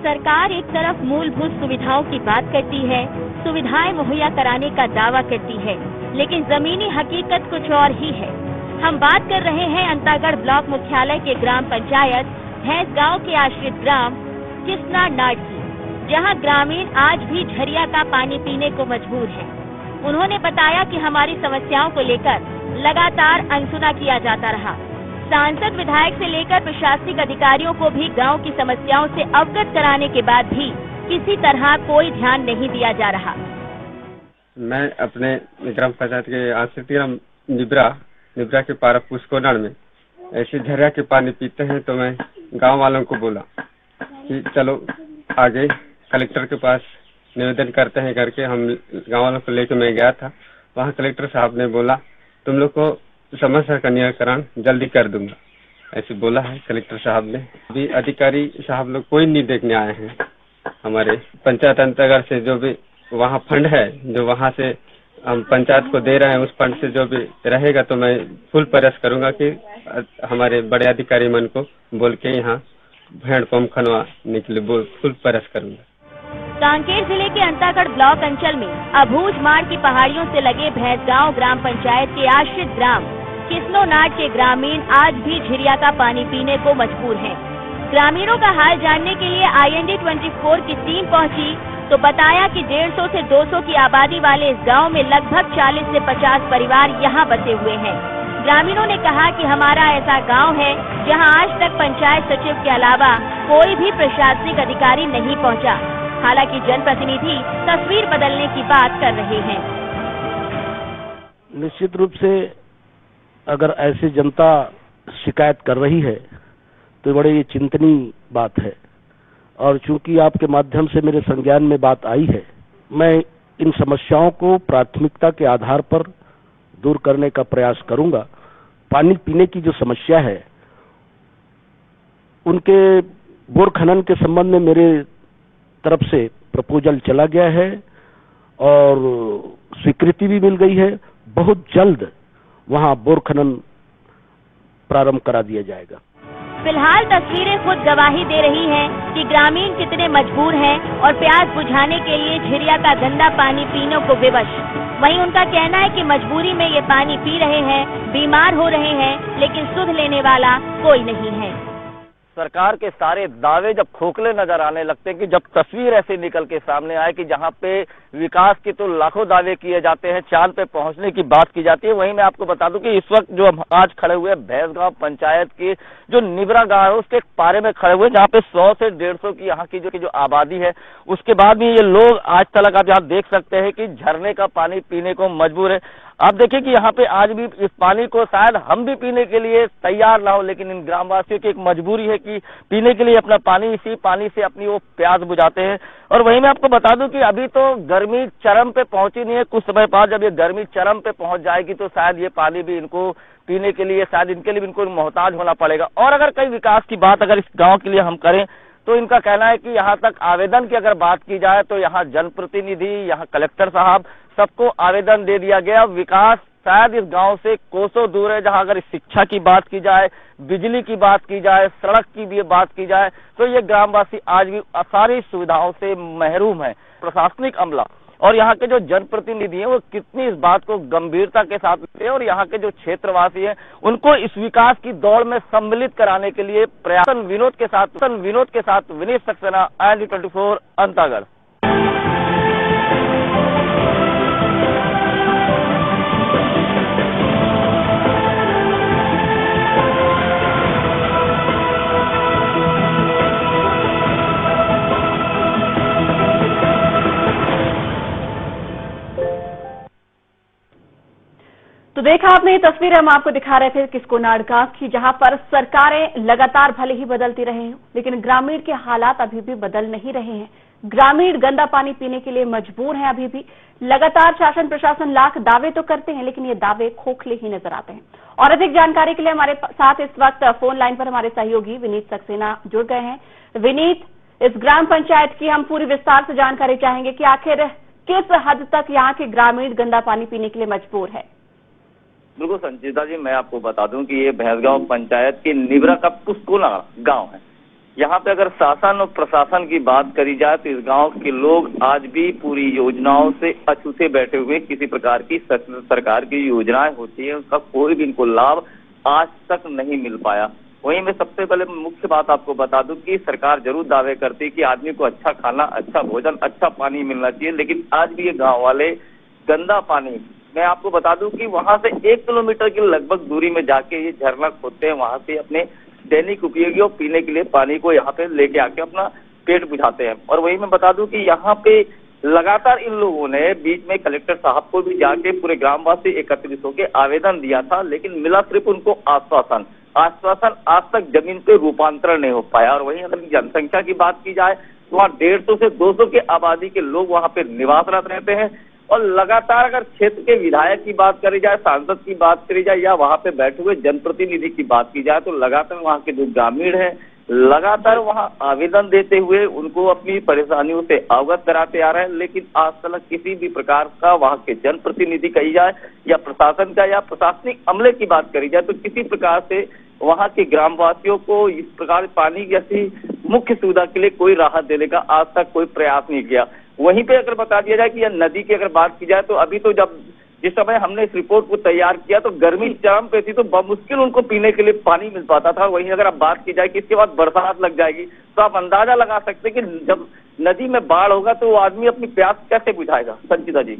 सरकार एक तरफ मूलभूत सुविधाओं की बात करती है, सुविधाएं मुहैया कराने का दावा करती है, लेकिन जमीनी हकीकत कुछ और ही है। हम बात कर रहे हैं अंतागढ़ ब्लॉक मुख्यालय के ग्राम पंचायत भैंस गांव के आश्रित ग्राम किसना नाड़ की, जहां ग्रामीण आज भी झरिया का पानी पीने को मजबूर हैं। उन्होंने बताया कि हमारी समस्याओं को लेकर लगातार अनसुना किया जाता रहा। सांसद विधायक से लेकर प्रशासनिक अधिकारियों को भी गांव की समस्याओं से अवगत कराने के बाद भी किसी तरह कोई ध्यान नहीं दिया जा रहा। मैं अपने ग्राम पंचायत के आश्रित ग्राम निब्रा के पारा पुष्कोनाड़ में ऐसे झरिया के पानी पीते हैं, तो मैं गांव वालों को बोला कि चलो आगे कलेक्टर के पास निवेदन करते हैं करके हम गांव वालों को लेकर मैं गया था। वहां कलेक्टर साहब ने बोला तुम लोग को समस्या का निराकरण जल्दी कर दूंगा, ऐसे बोला है कलेक्टर साहब ने। अभी अधिकारी साहब लोग कोई नहीं देखने आए हैं। हमारे पंचायत अंतर्गत से जो भी वहाँ फंड है, जो वहाँ से हम पंचायत को दे रहे हैं, उस फंड से जो भी रहेगा तो मैं फुल प्रयास करूंगा कि हमारे बड़े अधिकारी मन को बोल के यहाँ हैंडपंप खनवाने के लिए फुल प्रयास करूंगा। कांकेर जिले के अंतागढ़ ब्लॉक अंचल में अबूझ माड़ की पहाड़ियों से लगे भैंस गांव ग्राम पंचायत के आश्रित ग्राम किसनो नाड़ के ग्रामीण आज भी झिरिया का पानी पीने को मजबूर हैं। ग्रामीणों का हाल जानने के लिए IND 24 की टीम पहुंची तो बताया कि 150 से 200 की आबादी वाले इस गांव में लगभग 40 से 50 परिवार यहां बसे हुए हैं। ग्रामीणों ने कहा कि हमारा ऐसा गांव है जहां आज तक पंचायत सचिव के अलावा कोई भी प्रशासनिक अधिकारी नहीं पहुंचा। हालांकि जनप्रतिनिधि तस्वीर बदलने की बात कर रहे हैं। निश्चित रूप से अगर ऐसी जनता शिकायत कर रही है तो बड़ी ये चिंतनीय बात है, और चूंकि आपके माध्यम से मेरे संज्ञान में बात आई है, मैं इन समस्याओं को प्राथमिकता के आधार पर दूर करने का प्रयास करूंगा। पानी पीने की जो समस्या है, उनके बोर खनन के संबंध में मेरे तरफ से प्रपोजल चला गया है और स्वीकृति भी मिल गई है। बहुत जल्द वहां बोर खनन प्रारंभ करा दिया जाएगा। फिलहाल तस्वीरें खुद गवाही दे रही हैं कि ग्रामीण कितने मजबूर हैं और प्यास बुझाने के लिए झिरिया का गंदा पानी पीने को विवश। वहीं उनका कहना है कि मजबूरी में ये पानी पी रहे हैं, बीमार हो रहे हैं, लेकिन सुध लेने वाला कोई नहीं है। सरकार के सारे दावे जब खोखले नजर आने लगते हैं कि जब तस्वीर ऐसे निकल के सामने आए कि जहां पे विकास के तो लाखों दावे किए जाते हैं, चांद पे पहुंचने की बात की जाती है, वहीं मैं आपको बता दूं कि इस वक्त जो हम आज खड़े हुए भैंस गांव पंचायत के जो निब्रा गांव है उसके पारे में खड़े हुए, जहां पे 100 से 150 की यहाँ की जो आबादी है, उसके बाद भी ये लोग आज तक आप यहाँ देख सकते हैं कि झरने का पानी पीने को मजबूर है। आप देखिए कि यहाँ पे आज भी इस पानी को शायद हम भी पीने के लिए तैयार ना हो, लेकिन इन ग्रामवासियों की एक मजबूरी है कि पीने के लिए अपना पानी, इसी पानी से अपनी वो प्यास बुझाते हैं। और वहीं मैं आपको बता दूं कि अभी तो गर्मी चरम पे पहुंची नहीं है। कुछ समय बाद जब ये गर्मी चरम पे पहुंच जाएगी तो शायद ये पानी भी इनको पीने के लिए, शायद इनके लिए भी इनको मोहताज होना पड़ेगा। और अगर कई विकास की बात अगर इस गाँव के लिए हम करें तो इनका कहना है कि यहाँ तक आवेदन की अगर बात की जाए तो यहाँ जनप्रतिनिधि, यहाँ कलेक्टर साहब, सबको आवेदन दे दिया गया। विकास शायद इस गांव से कोसों दूर है। जहां अगर शिक्षा की बात की जाए, बिजली की बात की जाए, सड़क की भी बात की जाए, तो ये ग्रामवासी आज भी सारी सुविधाओं से महरूम है। प्रशासनिक अमला और यहाँ के जो जनप्रतिनिधि हैं वो कितनी इस बात को गंभीरता के साथ लेते हैं और यहाँ के जो क्षेत्रवासी हैं उनको इस विकास की दौड़ में सम्मिलित कराने के लिए प्रयास। विनोद के साथ विनीत सक्सेना, IND 24 अंतागढ़। तो देखा आपने ये तस्वीर हम आपको दिखा रहे थे किसको नाड़ गांव की, जहां पर सरकारें लगातार भले ही बदलती रही हैं, लेकिन ग्रामीण के हालात अभी भी बदल नहीं रहे हैं। ग्रामीण गंदा पानी पीने के लिए मजबूर हैं। अभी भी लगातार शासन प्रशासन लाख दावे तो करते हैं, लेकिन ये दावे खोखले ही नजर आते हैं। और अधिक जानकारी के लिए हमारे साथ इस वक्त फोन लाइन पर हमारे सहयोगी विनीत सक्सेना जुड़ गए हैं। विनीत, इस ग्राम पंचायत की हम पूरी विस्तार से जानकारी चाहेंगे कि आखिर किस हद तक यहाँ के ग्रामीण गंदा पानी पीने के लिए मजबूर है। बिल्कुल संचिता जी, मैं आपको बता दूं कि ये भैंस गांव पंचायत की निब्रा का पुष्कोना गांव है। यहाँ पे अगर शासन और प्रशासन की बात करी जाए तो इस गांव के लोग आज भी पूरी योजनाओं से अछूते बैठे हुए, किसी प्रकार की सरकार की योजनाएं होती है उसका कोई भी इनको लाभ आज तक नहीं मिल पाया। वहीं मैं सबसे पहले मुख्य बात आपको बता दूं कि सरकार जरूर दावे करती है कि आदमी को अच्छा खाना, अच्छा भोजन, अच्छा पानी मिलना चाहिए, लेकिन आज भी ये गाँव वाले गंदा पानी, मैं आपको बता दूं कि वहां से 1 किलोमीटर की लगभग दूरी में जाके ये झरना खोदते हैं, वहां से अपने दैनिक उपयोगी और पीने के लिए पानी को यहाँ पे लेके आके अपना पेट बुझाते हैं। और वही मैं बता दूं कि यहाँ पे लगातार इन लोगों ने बीच में कलेक्टर साहब को भी जाके पूरे ग्रामवासी एकत्रित होकर आवेदन दिया था, लेकिन मिला सिर्फ उनको आश्वासन आज तक जमीन पे रूपांतरण नहीं हो पाया। और वहीं अगर जनसंख्या की बात की जाए तो वहाँ 150 से 200 के आबादी के लोग वहाँ पे निवासरत रहते हैं। और लगातार अगर क्षेत्र के विधायक की बात करी जाए, सांसद की बात करी जाए या वहां पे बैठे हुए जनप्रतिनिधि की बात की जाए तो लगातार वहां के जो ग्रामीण हैं लगातार वहां आवेदन देते हुए उनको अपनी परेशानियों से अवगत कराते आ रहे हैं, लेकिन आज तक किसी भी प्रकार का वहां के जनप्रतिनिधि कही जाए या प्रशासन का या प्रशासनिक अमले की बात करी जाए तो किसी प्रकार से वहां के ग्रामवासियों को इस प्रकार पानी जैसी मुख्य सुविधा के लिए कोई राहत देने का आज तक कोई प्रयास नहीं किया। वहीं पे अगर बता दिया जाए कि यह नदी की अगर बात की जाए तो अभी तो जिस समय हमने इस रिपोर्ट को तैयार किया तो गर्मी चरम पे थी, तो बमुश्किल उनको पीने के लिए पानी मिल पाता था। वहीं अगर अब बात की जाए कि इसके बाद बरसात लग जाएगी तो आप अंदाजा लगा सकते हैं कि जब नदी में बाढ़ होगा तो वो आदमी अपनी प्यास कैसे बुझाएगा। संचिता जी।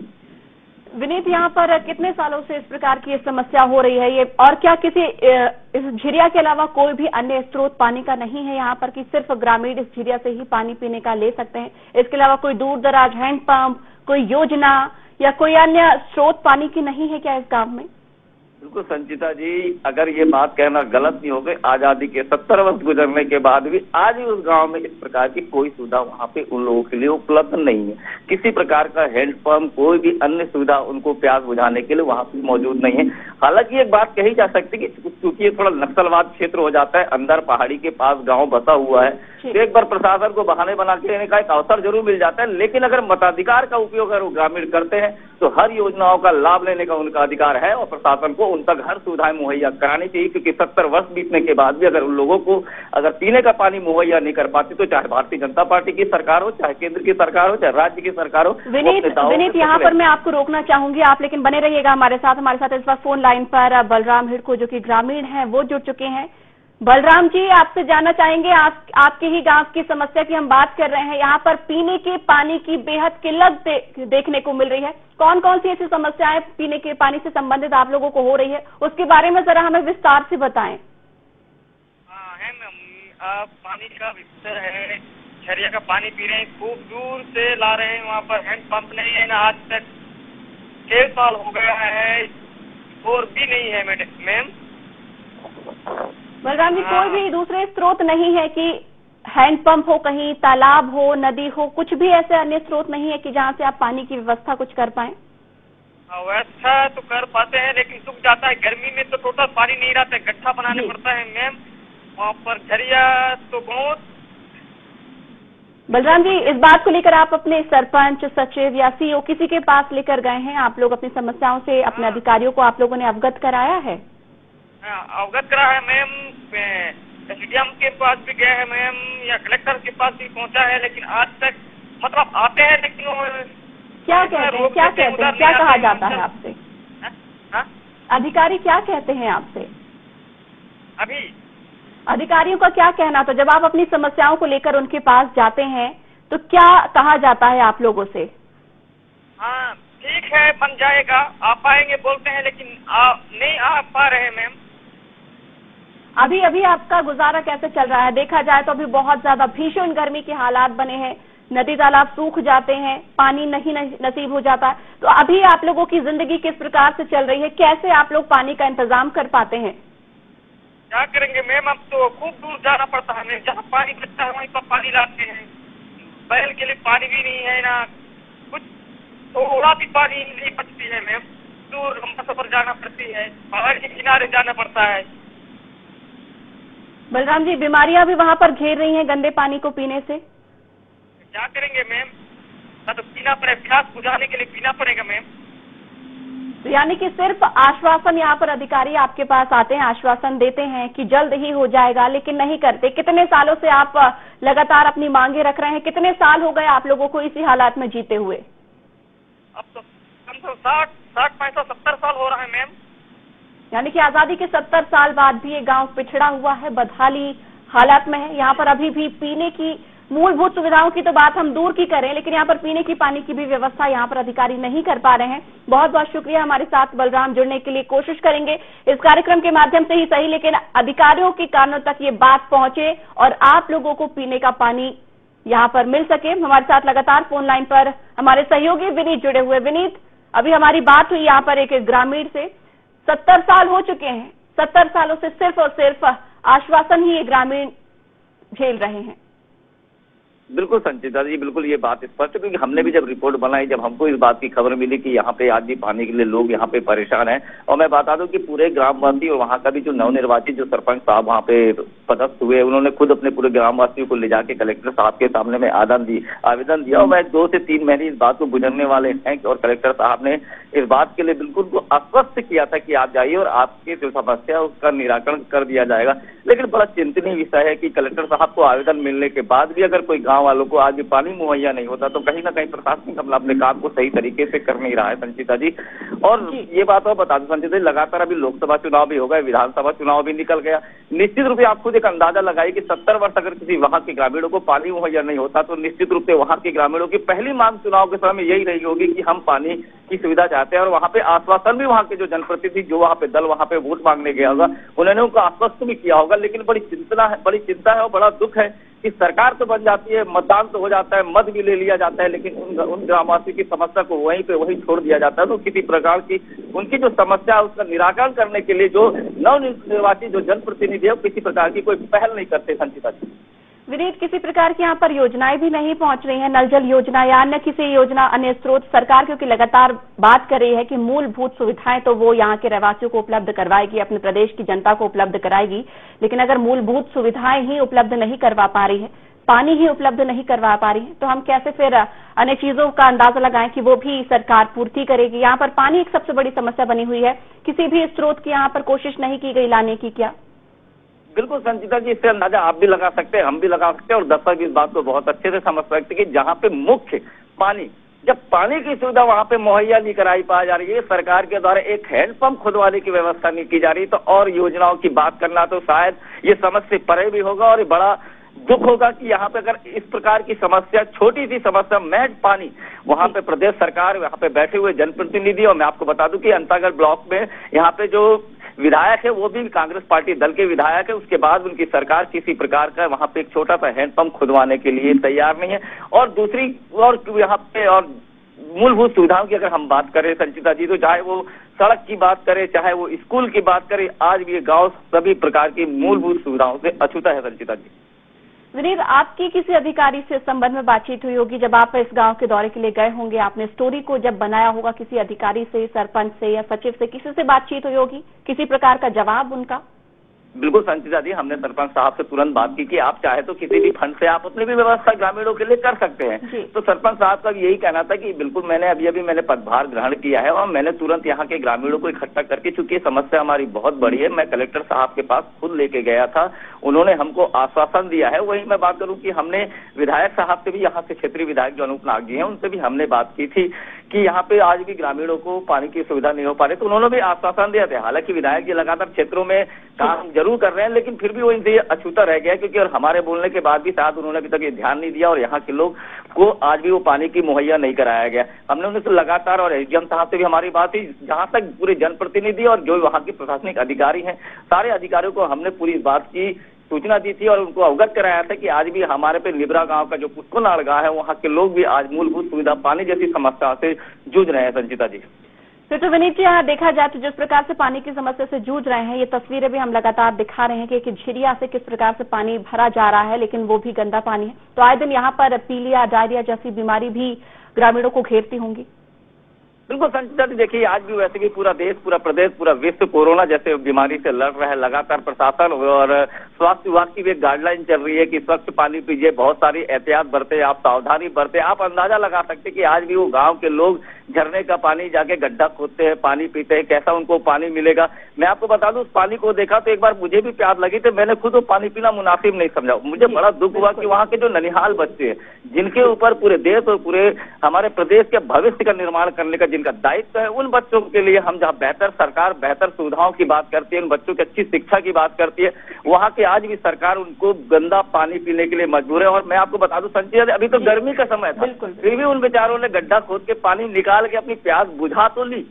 विनीत, यहाँ पर कितने सालों से इस प्रकार की समस्या हो रही है ये, और क्या किसी इस झिरिया के अलावा कोई भी अन्य स्रोत पानी का नहीं है यहाँ पर कि सिर्फ ग्रामीण इस झिरिया से ही पानी पीने का ले सकते हैं? इसके अलावा कोई दूर दराज हैंडपंप, कोई योजना या कोई अन्य स्रोत पानी की नहीं है क्या इस गांव में? बिल्कुल संचिता जी, अगर ये बात कहना गलत नहीं हो गई, आजादी के 70 वर्ष गुजरने के बाद भी आज भी उस गांव में इस प्रकार की कोई सुविधा वहां पे उन लोगों के लिए उपलब्ध नहीं है। किसी प्रकार का हैंडपंप, कोई भी अन्य सुविधा उनको प्यास बुझाने के लिए वहां पे मौजूद नहीं है। हालांकि एक बात कही जा सकती है कि क्योंकि ये थोड़ा नक्सलवाद क्षेत्र हो जाता है, अंदर पहाड़ी के पास गाँव बसा हुआ है, तो एक बार प्रशासन को बहाने बना के लेने का एक अवसर जरूर मिल जाता है, लेकिन अगर मताधिकार का उपयोग अगर वो ग्रामीण करते हैं तो हर योजनाओं का लाभ लेने का उनका अधिकार है और प्रशासन को उन तक हर सुविधाएं मुहैया करानी चाहिए। क्योंकि 70 वर्ष बीतने के बाद भी अगर उन लोगों को अगर पीने का पानी मुहैया नहीं कर पाती तो चाहे भारतीय जनता पार्टी की सरकार हो, चाहे केंद्र की सरकार हो, चाहे राज्य की सरकार हो। विनीत, यहाँ पर मैं आपको रोकना चाहूंगी, आप लेकिन बने रहिएगा हमारे साथ इस वक्त फोन लाइन पर बलराम हिड़को जो कि ग्रामीण है वो जुड़ चुके हैं। बलराम जी, आपसे जानना चाहेंगे, आपके ही गांव की समस्या की हम बात कर रहे हैं। यहाँ पर पीने के पानी की बेहद किल्लत देखने को मिल रही है। कौन कौन सी ऐसी समस्याएं पीने के पानी से संबंधित आप लोगों को हो रही है, उसके बारे में जरा हमें विस्तार से बताएं। है मैम, पानी का विस्तार है, झरिया का पानी पी रहे हैं, खूब दूर से ला रहे हैं, वहाँ पर हैंड पंप नहीं है ना, आज तक 6 साल हो गया है और भी नहीं है मैम। बलराम जी, कोई भी दूसरे स्रोत नहीं है कि हैंडपंप हो, कहीं तालाब हो, नदी हो, कुछ भी ऐसे अन्य स्रोत नहीं है कि जहां से आप पानी की व्यवस्था कुछ कर पाएं? व्यवस्था तो कर पाते हैं लेकिन सूख जाता है, गर्मी में तो टोटल पानी नहीं रहता है, गड्ढा बनाने पड़ता है मैम। वहाँ पर झरिया तो बहुत। बलराम जी, इस बात को लेकर आप अपने सरपंच, सचिव या सीओ किसी के पास लेकर गए हैं? आप लोग अपनी समस्याओं से अपने अधिकारियों को आप लोगों ने अवगत कराया है? अवगत करा है मैम, एसडीएम के पास भी गए हैं मैम, या कलेक्टर के पास भी पहुंचा है, लेकिन आज तक मतलब आते हैं लेकिन क्या कहते हैं, क्या कहा जाता है आपसे? अधिकारी क्या कहते हैं आपसे? अभी अधिकारियों का क्या कहना था जब आप अपनी समस्याओं को लेकर उनके पास जाते हैं तो क्या कहा जाता है आप लोगों से? हाँ ठीक है, बन जाएगा, आप आएंगे बोलते हैं, लेकिन नहीं आ पा रहे मैम। अभी आपका गुजारा कैसे चल रहा है? देखा जाए तो अभी बहुत ज्यादा भीषण गर्मी के हालात बने हैं, नदी तालाब सूख जाते हैं, पानी नहीं नसीब हो जाता, तो अभी आप लोगों की जिंदगी किस प्रकार से चल रही है? कैसे आप लोग पानी का इंतजाम कर पाते हैं? क्या करेंगे मैम, अब तो खूब दूर जाना पड़ता है मैम, जहाँ पानी बचता है वहीं पर पानी लाते हैं। बैल के लिए पानी भी नहीं है ना कुछ, थोड़ा भी पानी नहीं बचती है मैम, दूर लंबा सफर जाना पड़ती है, पहाड़ के किनारे जाना पड़ता है। बलराम जी, बीमारियां भी वहाँ पर घेर रही हैं गंदे पानी को पीने से? क्या करेंगे मैम, तो पीना पड़े, प्यास बुझाने के लिए पीना पड़ेगा मैम। तो यानी कि सिर्फ आश्वासन, यहाँ पर अधिकारी आपके पास आते हैं, आश्वासन देते हैं कि जल्द ही हो जाएगा, लेकिन नहीं करते। कितने सालों से आप लगातार अपनी मांगे रख रहे हैं? कितने साल हो गए आप लोगों को इसी हालात में जीते हुए? अब तो कम से कम 60 65 70 साल हो रहा है मैम। यानी कि आजादी के 70 साल बाद भी ये गांव पिछड़ा हुआ है, बदहाली हालात में है। यहाँ पर अभी भी पीने की मूलभूत सुविधाओं की तो बात हम दूर की करें, लेकिन यहाँ पर पीने की पानी की भी व्यवस्था यहाँ पर अधिकारी नहीं कर पा रहे हैं। बहुत बहुत शुक्रिया हमारे साथ बलराम जुड़ने के लिए। कोशिश करेंगे इस कार्यक्रम के माध्यम से ही सही, लेकिन अधिकारियों के कानों तक ये बात पहुंचे और आप लोगों को पीने का पानी यहाँ पर मिल सके। हमारे साथ लगातार फोन लाइन पर हमारे सहयोगी विनीत जुड़े हुए। विनीत, अभी हमारी बात हुई यहाँ पर एक ग्रामीण से। 70 साल हो चुके हैं, 70 सालों से सिर्फ और सिर्फ आश्वासन ही ये ग्रामीण झेल रहे हैं। बिल्कुल संचिता जी, बिल्कुल ये बात स्पष्ट है, क्योंकि हमने भी जब रिपोर्ट बनाई, जब हमको इस बात की खबर मिली कि यहाँ पे आज भी पानी के लिए लोग यहाँ पे परेशान हैं, और मैं बता दूं कि पूरे ग्रामवासी और वहाँ का भी जो नवनिर्वाचित जो सरपंच साहब वहाँ पे पदस्थ हुए, उन्होंने खुद अपने पूरे ग्रामवासियों को ले जाके कलेक्टर साहब के सामने में आवेदन दिया, और वह 2 से 3 महीने इस बात को गुजरने वाले हैं, और कलेक्टर साहब ने इस बात के लिए बिल्कुल आश्वस्त किया था कि आप जाइए और आपकी जो समस्या है उसका निराकरण कर दिया जाएगा। लेकिन बड़ा चिंतनीय विषय है कि कलेक्टर साहब को आवेदन मिलने के बाद भी अगर कोई गाँव वालों को आज भी पानी मुहैया नहीं होता, तो कहीं ना कहीं प्रशासन अपने काम को सही तरीके से कर नहीं रहा है संचिता जी। और ये बात और बता दूं संचिता जी, लगातार अभी लोकसभा चुनाव भी हो गए, विधानसभा चुनाव भी निकल गया। निश्चित रूप से आप खुद एक अंदाजा लगाइए कि 70 वर्ष अगर किसी वहां के ग्रामीणों को पानी मुहैया नहीं होता, तो निश्चित रूप से वहां के ग्रामीणों की पहली मांग चुनाव के समय यही रही होगी कि हम पानी की सुविधा चाहते हैं। और वहां पे आश्वासन भी वहां के जो जनप्रतिनिधि, जो वहां पे दल वहां पे वोट मांगने गया होगा, उन्होंने उनको आश्वस्त भी किया होगा। लेकिन बड़ी चिंता है और बड़ा दुख है कि सरकार तो बन जाती है, मतदान तो हो जाता है, मत भी ले लिया जाता है, लेकिन उन ग्रामवासी की समस्या को वहीं छोड़ दिया जाता है। तो किसी प्रकार की उनकी जो समस्या है उसका निराकरण करने के लिए जो नवनिर्वाचित जो जनप्रतिनिधि है, किसी प्रकार की कोई पहल नहीं करते संचिता जी। विनीत, किसी प्रकार की यहाँ पर योजनाएं भी नहीं पहुंच रही हैं, नल जल योजना या अन्य किसी योजना, अन्य स्रोत? सरकार क्योंकि लगातार बात कर रही है कि मूलभूत सुविधाएं तो वो यहाँ के रहवासियों को उपलब्ध करवाएगी, अपने प्रदेश की जनता को उपलब्ध कराएगी, लेकिन अगर मूलभूत सुविधाएं ही उपलब्ध नहीं करवा पा रही है, पानी ही उपलब्ध नहीं करवा पा रही है, तो हम कैसे फिर अन्य चीजों का अंदाजा लगाएं कि वो भी सरकार पूर्ति करेगी? यहाँ पर पानी एक सबसे बड़ी समस्या बनी हुई है, किसी भी स्रोत की यहाँ पर कोशिश नहीं की गई लाने की क्या? बिल्कुल संचिता जी, इससे अंदाजा आप भी लगा सकते हैं, हम भी लगा सकते हैं, और दर्शक भी इस बात को बहुत अच्छे से समझ सकते हैं कि जहाँ पे मुख्य पानी, जब पानी की सुविधा वहाँ पे मुहैया नहीं कराई पा जा रही है, सरकार के द्वारा एक हैंडपंप खुदवाने की व्यवस्था नहीं की जा रही, तो और योजनाओं की बात करना तो शायद ये समझ से परे भी होगा। और बड़ा दुख होगा कि यहाँ पे अगर इस प्रकार की समस्या, छोटी सी समस्या, महज पानी, वहाँ पे प्रदेश सरकार, वहाँ पे बैठे हुए जनप्रतिनिधि, और मैं आपको बता दूं कि अंतागढ़ ब्लॉक में यहाँ पे जो विधायक है वो भी कांग्रेस पार्टी दल के विधायक है, उसके बाद उनकी सरकार किसी प्रकार का वहां पे एक छोटा सा हैंडपंप खुदवाने के लिए तैयार नहीं है। और दूसरी और यहाँ पे और मूलभूत सुविधाओं की अगर हम बात करें संचिता जी, तो चाहे वो सड़क की बात करें, चाहे वो स्कूल की बात करें, आज भी ये गांव सभी प्रकार की मूलभूत सुविधाओं से अछूता है संचिता जी। विनीत, आपकी किसी अधिकारी से इस संबंध में बातचीत हुई होगी जब आप इस गांव के दौरे के लिए गए होंगे? आपने स्टोरी को जब बनाया होगा, किसी अधिकारी से, सरपंच से या सचिव से, किसी से बातचीत हुई होगी? किसी प्रकार का जवाब उनका? बिल्कुल संचिता जी, हमने सरपंच साहब से तुरंत बात की कि आप चाहे तो किसी भी फंड से आप अपनी भी व्यवस्था ग्रामीणों के लिए कर सकते हैं। तो सरपंच साहब का यही कहना था कि बिल्कुल मैंने अभी मैंने पदभार ग्रहण किया है और मैंने तुरंत यहाँ के ग्रामीणों को इकट्ठा करके, चूंकि समस्या हमारी बहुत बड़ी है, मैं कलेक्टर साहब के पास खुद लेके गया था, उन्होंने हमको आश्वासन दिया है। वही मैं बात करूं कि हमने विधायक साहब से भी, यहाँ से क्षेत्रीय विधायक जो अनूप नाग जी हैं, उनसे भी हमने बात की थी कि यहाँ पे आज भी ग्रामीणों को पानी की सुविधा नहीं हो पा रही, तो उन्होंने भी आश्वासन दिया था। हालांकि विधायक जी लगातार क्षेत्रों में काम जरूर कर रहे हैं, लेकिन फिर भी वो इनसे अछूता रह गया, क्योंकि और हमारे बोलने के बाद भी शायद उन्होंने अभी तक ये ध्यान नहीं दिया और यहाँ के लोग को आज भी वो पानी की मुहैया नहीं कराया गया। हमने उनसे लगातार, और एसडीएम साहब से भी हमारी बात हुई, जहां तक पूरे जनप्रतिनिधि और जो वहाँ के प्रशासनिक अधिकारी हैं, सारे अधिकारियों को हमने पूरी इस बात की सूचना दी थी और उनको अवगत कराया था कि आज भी हमारे पे निबरा गांव का जो पुष्कोनाड़ गांव है, वहाँ के लोग भी आज मूलभूत सुविधा पानी जैसी समस्या से जूझ रहे हैं संचिता जी। तो विनीत जी, यहाँ देखा जाए तो जिस प्रकार से पानी की समस्या से जूझ रहे हैं, ये तस्वीरें भी हम लगातार दिखा रहे हैं कि एक झिरिया से किस प्रकार से पानी भरा जा रहा है, लेकिन वो भी गंदा पानी है। तो आए दिन यहाँ पर पीलिया, डायरिया जैसी बीमारी भी ग्रामीणों को घेरती होंगी। बिल्कुल संचिता जी, देखिए आज भी वैसे भी पूरा देश, पूरा प्रदेश, पूरा विश्व कोरोना जैसे बीमारी से लड़ रहा है। लगातार प्रशासन और स्वास्थ्य विभाग की भी एक गाइडलाइन चल रही है कि स्वच्छ पानी पीजिए, बहुत सारी एहतियात बरते, आप सावधानी बरते। आप अंदाजा लगा सकते हैं कि आज भी वो गांव के लोग झरने का पानी जाके गड्ढा खोदते हैं, पानी पीते हैं, कैसा उनको पानी मिलेगा। मैं आपको बता दूं, उस पानी को देखा तो एक बार मुझे भी प्यास लगी थी, मैंने खुद वो पानी पीना मुनासिब नहीं समझा। मुझे बड़ा दुख हुआ कि वहाँ के जो ननिहाल बच्चे हैं, जिनके ऊपर पूरे देश और पूरे हमारे प्रदेश के भविष्य का निर्माण करने का जिनका दायित्व है, उन बच्चों के लिए हम जहाँ बेहतर सरकार बेहतर सुविधाओं की बात करती है, उन बच्चों की अच्छी शिक्षा की बात करती है, वहाँ के आज भी सरकार उनको गंदा पानी पीने के लिए मजबूर है। और मैं आपको बता दूं संजय, अभी तो गर्मी का समय था, फिर भी उन बेचारों ने गड्ढा खोद के पानी निकाल के अपनी प्यास बुझा तो ली।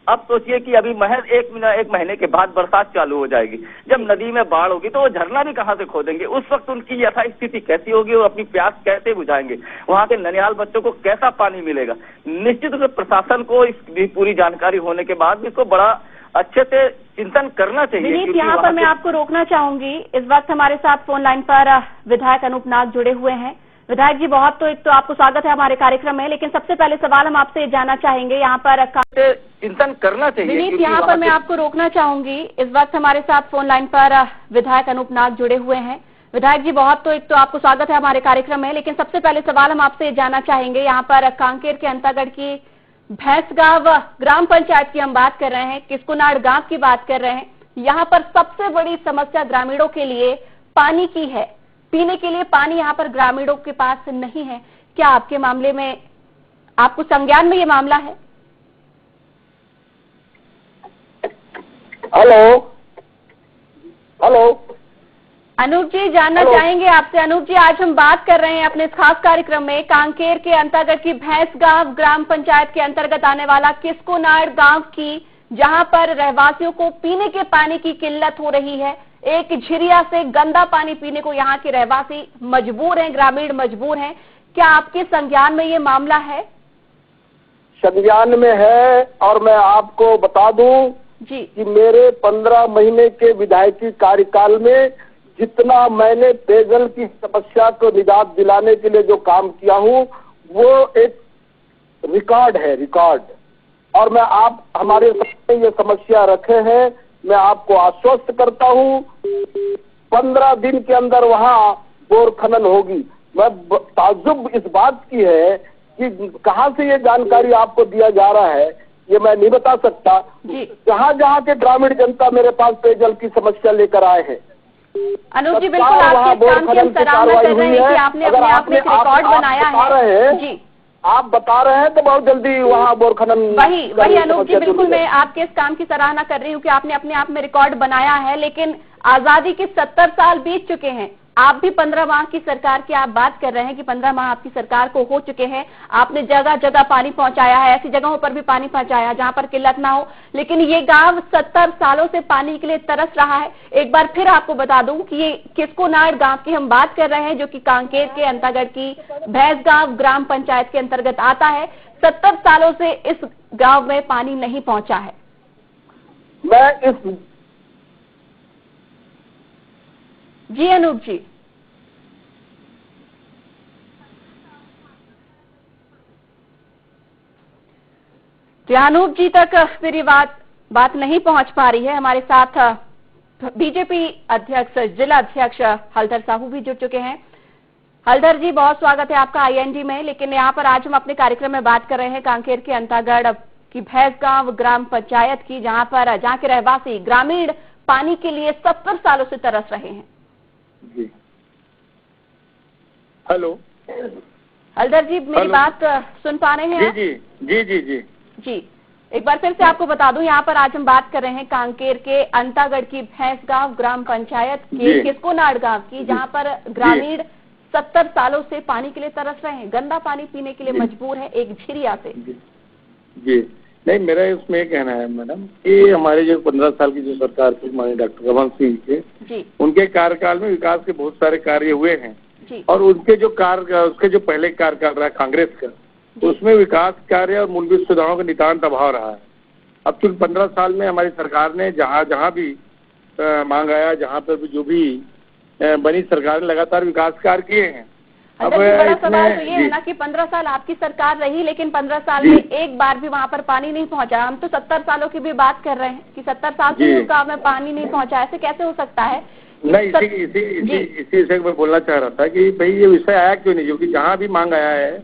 अब सोचिए कि अभी महज एक महीने के बाद बरसात चालू हो जाएगी, जब नदी में बाढ़ होगी तो वो झरना भी कहाँ से खोदेंगे, उस वक्त उनकी यथास्थिति कैसी होगी, वो अपनी प्यास कैसे बुझाएंगे, वहाँ के ननिहाल बच्चों को कैसा पानी मिलेगा। निश्चित रूप से प्रशासन को इसकी पूरी जानकारी होने के बाद भी इसको बड़ा अच्छे से चिंतन करना चाहिए। विनीत, यहाँ पर मैं आपको रोकना चाहूंगी। इस वक्त हमारे साथ फोन लाइन पर विधायक अनूप नाग जुड़े हुए हैं। विधायक जी, बहुत एक तो आपको स्वागत है हमारे कार्यक्रम में, लेकिन सबसे पहले सवाल हम आपसे जानना चाहेंगे यहाँ पर चिंतन करना चाहिए। विनीत, यहाँ पर मैं आपको रोकना चाहूंगी। इस वक्त हमारे साथ फोन लाइन पर विधायक अनूप नाग जुड़े हुए हैं। विधायक जी, बहुत तो एक तो आपको स्वागत है हमारे कार्यक्रम में, लेकिन सबसे पहले सवाल हम आपसे जानना चाहेंगे, यहाँ पर कांकेर के अंतागढ़ की भैंसगांव ग्राम पंचायत की हम बात कर रहे हैं, किस्कुनाड़ गांव की बात कर रहे हैं। यहाँ पर सबसे बड़ी समस्या ग्रामीणों के लिए पानी की है। पीने के लिए पानी यहाँ पर ग्रामीणों के पास नहीं है। क्या आपके मामले में, आपको संज्ञान में ये मामला है? हेलो हेलो अनूप जी, जानना चाहेंगे आपसे। अनूप जी, आज हम बात कर रहे हैं अपने इस खास कार्यक्रम में कांकेर के अंतर्गत की भैंसगांव ग्राम पंचायत के अंतर्गत आने वाला किस्कुनाड़ गांव की, जहां पर रहवासियों को पीने के पानी की किल्लत हो रही है। एक झिरिया से गंदा पानी पीने को यहाँ के रहवासी मजबूर हैं, ग्रामीण मजबूर हैं। क्या आपके संज्ञान में ये मामला है? संज्ञान में है, और मैं आपको बता दूं जी कि मेरे 15 महीने के विधायकी कार्यकाल में जितना मैंने पेयजल की समस्या को निजात दिलाने के लिए जो काम किया हूँ, वो एक रिकॉर्ड है, रिकॉर्ड। और मैं आप हमारे सामने ये समस्या रखे हैं, मैं आपको आश्वस्त करता हूँ 15 दिन के अंदर वहाँ बोर खनन होगी। मैं ताज्जुब इस बात की है कि कहाँ से ये जानकारी आपको दिया जा रहा है, ये मैं नहीं बता सकता। जहाँ जहाँ के ग्रामीण जनता मेरे पास पेयजल की समस्या लेकर आए हैं। अनूप जी, बिल्कुल आपके काम की हम सराहना कर रहे हैं कि आपने अपने आप में एक रिकॉर्ड बनाया है। जी, आप बता रहे हैं तो बहुत जल्दी वहाँ बोर खनन वही अनूप जी, बिल्कुल मैं आपके इस काम की सराहना कर रही हूँ कि आपने अपने आप में रिकॉर्ड बनाया है। लेकिन आजादी के 70 साल बीत चुके हैं, आप भी 15 माह की सरकार की आप बात कर रहे हैं कि 15 माह आपकी सरकार को हो चुके हैं। आपने जगह जगह पानी पहुंचाया है, ऐसी जगहों पर भी पानी पहुंचाया जहां पर किल्लत ना हो, लेकिन ये गांव 70 सालों से पानी के लिए तरस रहा है। एक बार फिर आपको बता दूं कि ये किस्कुनाड़ गांव की हम बात कर रहे हैं, जो कि कांकेर के अंतर्गत की भैंसगांव ग्राम पंचायत के अंतर्गत आता है। 70 सालों से इस गांव में पानी नहीं पहुंचा है। मैं इस जी अनूप जी, अनूप जी तक मेरी बात नहीं पहुंच पा रही है। हमारे साथ बीजेपी अध्यक्ष, जिला अध्यक्ष हलधर साहू भी जुड़ चुके हैं। हलधर जी, बहुत स्वागत है आपका IND में। लेकिन यहाँ पर आज हम अपने कार्यक्रम में बात कर रहे हैं कांकेर के अंतागढ़ की भैंसगांव ग्राम पंचायत की, जहाँ के रहवासी ग्रामीण पानी के लिए 70 सालों से तरस रहे हैं। जी, हेलो हलधर जी, मेरी बात सुन पा रहे हैं? जी जी जी जी जी, एक बार फिर से आपको बता दूं, यहाँ पर आज हम बात कर रहे हैं कांकेर के अंतागढ़ की भैंसगांव ग्राम पंचायत के किस्कुनाड़ गांव की, जहां पर ग्रामीण 70 सालों से पानी के लिए तरस रहे हैं, गंदा पानी पीने के लिए मजबूर है एक झिरिया से। जी नहीं, मेरा इसमें कहना है मैडम कि हमारे जो 15 साल की जो सरकार थी माननीय डॉक्टर रमन सिंह के, उनके कार्यकाल में विकास के बहुत सारे कार्य हुए हैं। और उनके जो उसके जो पहले कार्यकाल रहा कांग्रेस का, उसमें विकास कार्य और मूलभूत सुविधाओं का नितांत अभाव रहा है। अब तक 15 साल में हमारी सरकार ने जहाँ भी मांग आया, जहाँ पर भी जो भी बनी, सरकार ने लगातार विकास कार्य किए हैं। अब बड़ा सवाल तो ये है ना कि 15 साल आपकी सरकार रही, लेकिन 15 साल में एक बार भी वहाँ पर पानी नहीं पहुँचा। हम तो 70 सालों की भी बात कर रहे हैं कि 70 साल से गाँव में पानी नहीं पहुँचा। ऐसे कैसे हो सकता है नहीं, इसी विषय मैं बोलना चाह रहा था कि भाई ये विषय आया क्यों नहीं, क्योंकि जहाँ भी मांग आया है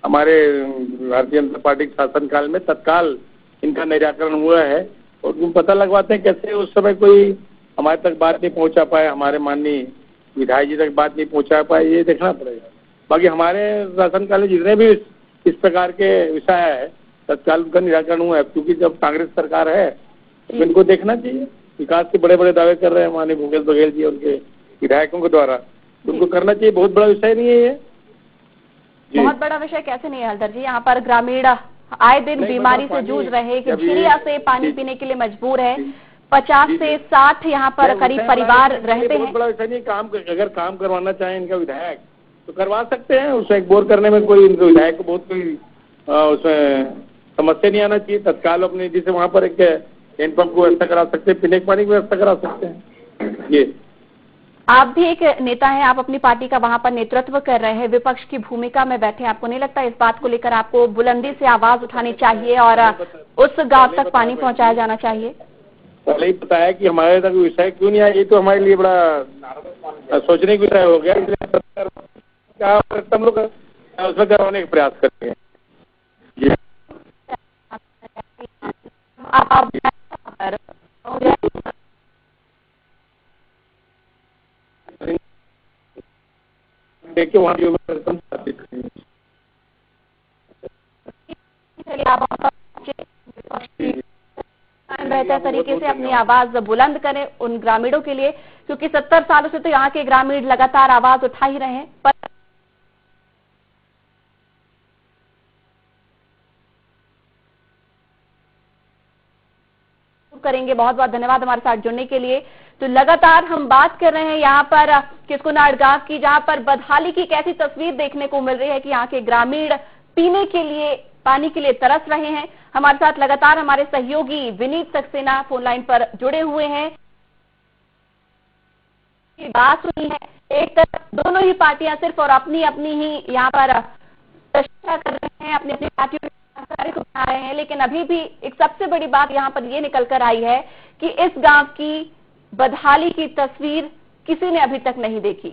हमारे भारतीय जनता पार्टी के शासनकाल में तत्काल इनका निराकरण हुआ है। और तुम पता लगवाते हैं कैसे उस समय कोई हमारे तक बात नहीं पहुंचा पाए, हमारे माननीय विधायक जी तक बात नहीं पहुंचा पाए, ये देखना पड़ेगा। बाकी हमारे शासनकाल में जितने भी इस प्रकार के विषय है तत्काल उनका निराकरण हुआ है, क्योंकि जब कांग्रेस सरकार है तो इनको देखना चाहिए। विकास के बड़े बड़े दावे कर रहे हैं माननीय भूपेश बघेल जी उनके विधायकों के द्वारा, तो उनको करना चाहिए। बहुत बड़ा विषय नहीं है ये। बहुत बड़ा विषय कैसे नहीं है हलदर जी? यहाँ पर ग्रामीण आए दिन बीमारी से जूझ रहे हैं कि झीलिया से पानी पीने के लिए मजबूर है। 50 से 60 यहाँ पर करीब परिवार रहते हैं। बहुत बड़ा विषय नहीं, अगर काम करवाना चाहें इनका विधायक तो करवा सकते हैं। उसमें एक बोर करने में कोई इनके विधायक को बहुत कोई उसमें समस्या नहीं आना चाहिए। तत्काल अपनी निधि से वहाँ पर एक हैंडपंप को व्यवस्था करा सकते हैं, पीने के पानी की व्यवस्था करा सकते हैं। ये आप भी एक नेता हैं, आप अपनी पार्टी का वहां पर नेतृत्व कर रहे हैं, विपक्ष की भूमिका में बैठे, आपको नहीं लगता इस बात को लेकर आपको बुलंदी से आवाज उठानी चाहिए और उस गांव तक पानी पहुंचाया जाना चाहिए? पहले ही बताया कि हमारे तक विषय क्यों नहीं आया, ये तो हमारे लिए बड़ा सोचने का विषय हो गया। इसलिए क्या हम लोग उसमें करवाने का प्रयास करते हैं। देखिए वहाँ जो बेहतर तरीके से अपनी आवाज बुलंद करें उन ग्रामीणों के लिए, क्योंकि 70 सालों से तो यहाँ के ग्रामीण लगातार आवाज उठा ही रहे हैं। पर करेंगे। बहुत बहुत धन्यवाद हमारे साथ जुड़ने के लिए। तो लगातार हम बात कर रहे हैं यहाँ पर किस्कुनाड़ गांव की, जहां पर बदहाली की कैसी तस्वीर देखने को मिल रही है कि यहाँ के ग्रामीण पीने के लिए पानी के लिए तरस रहे हैं। हमारे साथ लगातार हमारे सहयोगी विनीत सक्सेना फोन लाइन पर जुड़े हुए हैं। बात सुनी है, एक तरफ दोनों ही पार्टियां सिर्फ और अपनी अपनी ही यहाँ पर चर्चा कर रहे हैं, अपनी अपनी पार्टियों को बना रहे हैं, लेकिन अभी भी एक सबसे बड़ी बात यहाँ पर ये निकल कर आई है कि इस गांव की बदहाली की तस्वीर किसी ने अभी तक नहीं देखी।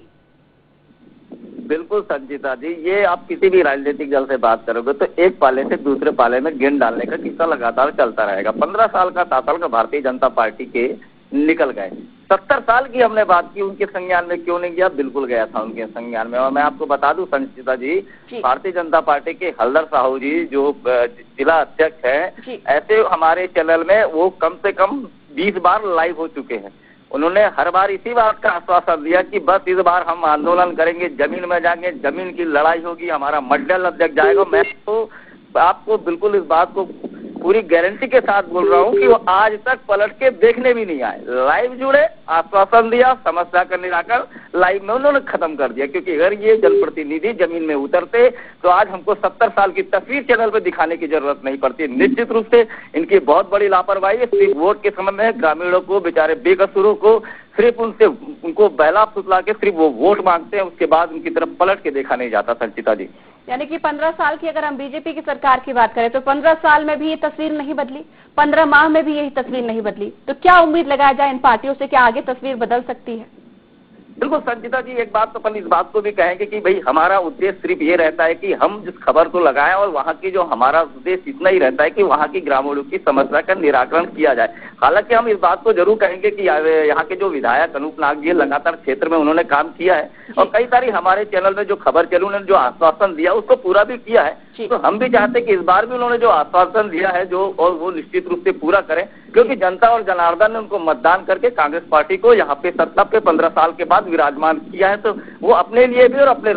बिल्कुल संजीता जी, ये आप किसी भी राजनीतिक दल से बात करोगे तो एक पाले से दूसरे पाले में गेंद डालने का किस्सा लगातार चलता रहेगा। 15 साल का शासन का भारतीय जनता पार्टी के निकल गए। 70 साल की हमने बात की, उनके संज्ञान में क्यों नहीं गया? बिल्कुल गया था उनके संज्ञान में। और मैं आपको बता दूं संजीता जी, भारतीय जनता पार्टी के हलदर साहू जी जो जिला अध्यक्ष है, ऐसे हमारे चैनल में वो कम से कम 20 बार लाइव हो चुके हैं। उन्होंने हर बार इसी बात का आश्वासन दिया कि बस इस बार हम आंदोलन करेंगे, जमीन में जाएंगे, जमीन की लड़ाई होगी, हमारा मंडल अध्यक्ष जाएगा। मैं तो आपको बिल्कुल इस बात को पूरी गारंटी के साथ बोल रहा हूँ कि वो आज तक पलट के देखने भी नहीं आए। लाइव जुड़े, आश्वासन दिया, समस्या का निराकरण लाइव में उन्होंने खत्म कर दिया। क्योंकि अगर ये जनप्रतिनिधि जमीन में उतरते तो आज हमको 70 साल की तस्वीर चैनल पे दिखाने की जरूरत नहीं पड़ती। निश्चित रूप से इनकी बहुत बड़ी लापरवाही है। सिर्फ वोट के समय में ग्रामीणों को, बेचारे बेकसूरों को सिर्फ उनको बहला फुसला के सिर्फ वो वोट मांगते हैं, उसके बाद उनकी तरफ पलट के देखा नहीं जाता। संचिता जी, यानी कि 15 साल की अगर हम बीजेपी की सरकार की बात करें तो 15 साल में भी ये तस्वीर नहीं बदली, 15 माह में भी यही तस्वीर नहीं बदली। तो क्या उम्मीद लगाया जाए इन पार्टियों से, क्या आगे तस्वीर बदल सकती है? बिल्कुल संजीता जी, एक बात तो अपन इस बात को भी कहेंगे कि भाई हमारा उद्देश्य सिर्फ ये रहता है कि हम जिस खबर को लगाएं और वहाँ की जो हमारा उद्देश्य इतना ही रहता है कि वहाँ की ग्रामीणों की समस्या का निराकरण किया जाए। हालांकि हम इस बात को जरूर कहेंगे कि यहाँ के जो विधायक अनूप नाग जी लगातार क्षेत्र में उन्होंने काम किया है और कई सारी हमारे चैनल में जो खबर चली, उन्होंने जो आश्वासन दिया उसको पूरा भी किया है। तो हम भी चाहते हैं कि इस बार भी उन्होंने जो आश्वासन दिया है जो और वो निश्चित रूप से पूरा करें, क्योंकि जनता और जनार्दन ने उनको मतदान करके कांग्रेस पार्टी को यहाँ पे सत्ता पे 15 साल के बाद विराजमान किया है। तो वो अपने लिए भी और अपने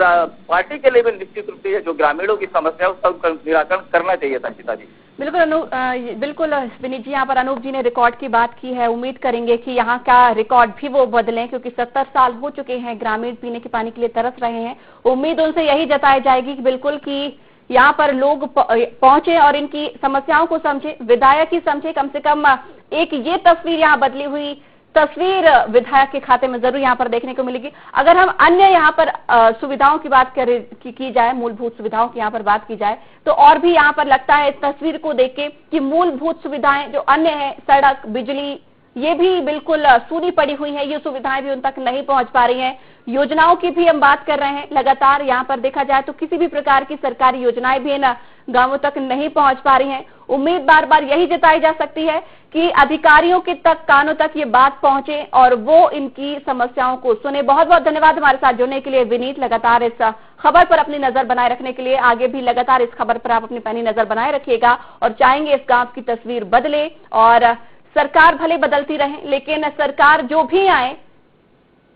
पार्टी के लिए भी निश्चित रूप से जो ग्रामीणों की समस्या है उसका निराकरण करना चाहिए था। सीता जी बिल्कुल विनीत जी, यहाँ पर अनूप जी ने रिकॉर्ड की बात की है। उम्मीद करेंगे कि यहाँ का रिकॉर्ड भी वो बदलें, क्योंकि 70 साल हो चुके हैं, ग्रामीण पीने के पानी के लिए तरस रहे हैं। उम्मीद उनसे यही जताई जाएगी कि बिल्कुल कि यहाँ पर लोग पहुंचे और इनकी समस्याओं को समझे, विधायक ही समझे। कम से कम एक ये तस्वीर यहाँ बदली हुई तस्वीर विधायक के खाते में जरूर यहाँ पर देखने को मिलेगी। अगर हम अन्य यहाँ पर सुविधाओं की बात की जाए, मूलभूत सुविधाओं की यहाँ पर बात की जाए, तो और भी यहाँ पर लगता है इस तस्वीर को देख के कि मूलभूत सुविधाएं जो अन्य है, सड़क, बिजली, ये भी बिल्कुल सूनी पड़ी हुई है, ये सुविधाएं भी उन तक नहीं पहुंच पा रही हैं। योजनाओं की भी हम बात कर रहे हैं, लगातार यहाँ पर देखा जाए तो किसी भी प्रकार की सरकारी योजनाएं भी इन गांवों तक नहीं पहुंच पा रही हैं। उम्मीद बार बार यही जताई जा सकती है कि अधिकारियों के कानों तक ये बात पहुंचे और वो इनकी समस्याओं को सुने। बहुत बहुत धन्यवाद हमारे साथ जुड़ने के लिए विनीत। लगातार इस खबर पर अपनी नजर बनाए रखने के लिए आगे भी लगातार इस खबर पर आप अपनी पैनी नजर बनाए रखिएगा और चाहेंगे इस गांव की तस्वीर बदले और सरकार भले बदलती रहे, लेकिन सरकार जो भी आए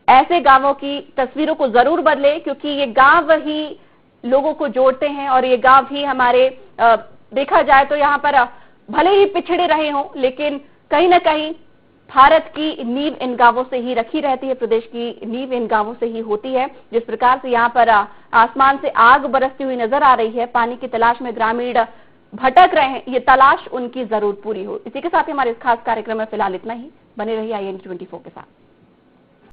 ऐसे गांवों की तस्वीरों को जरूर बदले, क्योंकि ये गांव ही लोगों को जोड़ते हैं और ये गांव ही हमारे देखा जाए तो यहाँ पर भले ही पिछड़े रहे हों, लेकिन कहीं ना कहीं भारत की नींव इन गांवों से ही रखी रहती है, प्रदेश की नींव इन गांवों से ही होती है। जिस प्रकार से यहाँ पर आसमान से आग बरसती हुई नजर आ रही है, पानी की तलाश में ग्रामीण भटक रहे हैं, ये तलाश उनकी जरूर पूरी हो। इसी के साथ ही हमारे इस खास कार्यक्रम में फिलहाल इतना ही। बने रहिए IN24 के साथ।